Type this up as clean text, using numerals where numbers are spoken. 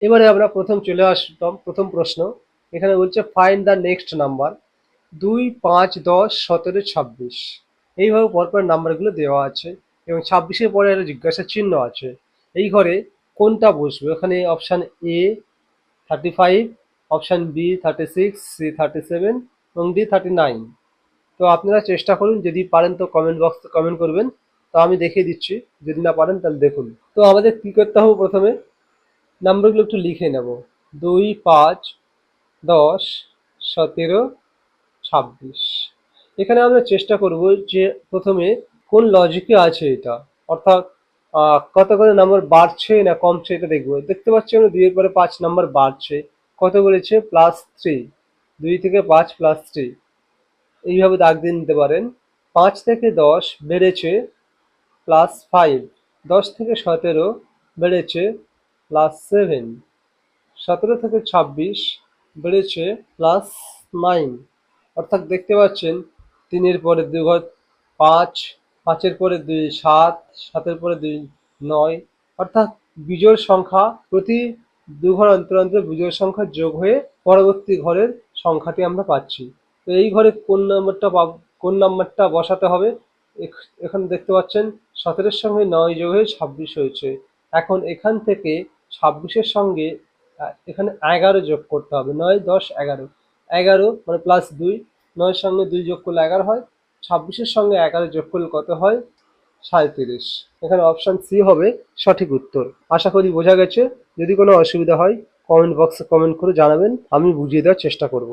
এবারে আমরা প্রথম চলে আসলাম প্রথম প্রশ্ন। এখানে বলছে ফাইন্ড দ্য নেক্সট নাম্বার 2, 5, 10, 17, 26। এইভাবে পরপর নাম্বারগুলো দেওয়া আছে এবং 26-এর পরে একটা জিজ্ঞাসা চিহ্ন আছে। এই ঘরে কোনটা বসবে? ওখানে option A 35, option B 36, C 37 এবং ডি 39। তো আপনারা চেষ্টা করুন, যদি পারেন তো কমেন্ট বক্সে কমেন্ট করবেন। তো আমি দেখিয়ে দিচ্ছি, যদি না পারেন তাহলে দেখুন। তো আমাদের কী করতে হবে? প্রথমে নাম্বারগুলো একটু লিখে নেব। 2, 5, 10, 17, 26। এখানে আমরা চেষ্টা করব যে প্রথমে কোন লজিকে আছে এটা, অর্থাৎ কত করে নাম্বার বাড়ছে না কমছে এটা দেখবো। দেখতে পাচ্ছি আমরা 2 এর পরে 5 নাম্বার বাড়ছে। কত বলেছে? +3। 2 থেকে 5 +3, এইভাবে দাগ দিয়ে নিতে পারেন। 5 থেকে 10 বেড়েছে +5। 10 থেকে 17 বেড়েছে +7। 17 থেকে 26 বেড়েছে +9। অর্থাৎ দেখতে পাচ্ছেন 3-এর পরে 2 ঘর 5, 5-এর পরে 2 7, 7-এর পরে 2 9। অর্থাৎ বিজোড় সংখ্যা প্রতি 2 ঘর অন্তর অন্তর বিজোড় সংখ্যা যোগ হয়ে পরবর্তী ঘরের সংখ্যাটি আমরা পাচ্ছি। তো এই ঘরে কোন নাম্বারটা বসাতে হবে? এখানে দেখতে পাচ্ছেন 17-এর সঙ্গে 9 যোগ হয়ে 26 হয়েছে। এখন এখান থেকে 26-এর সঙ্গে এখানে 11 যোগ করতে হবে। 9, 10, 11। 11 মানে +2। 9-এর সঙ্গে 2 যোগ করলে 11 হয়। 26-এর সঙ্গে 11 যোগ করলে কত হয়? 37। এখানে অপশান সি হবে সঠিক উত্তর। আশা করি বোঝা গেছে। যদি কোনো অসুবিধা হয় কমেন্ট বক্সে কমেন্ট করে জানাবেন, আমি বুঝিয়ে দেওয়ার চেষ্টা করব।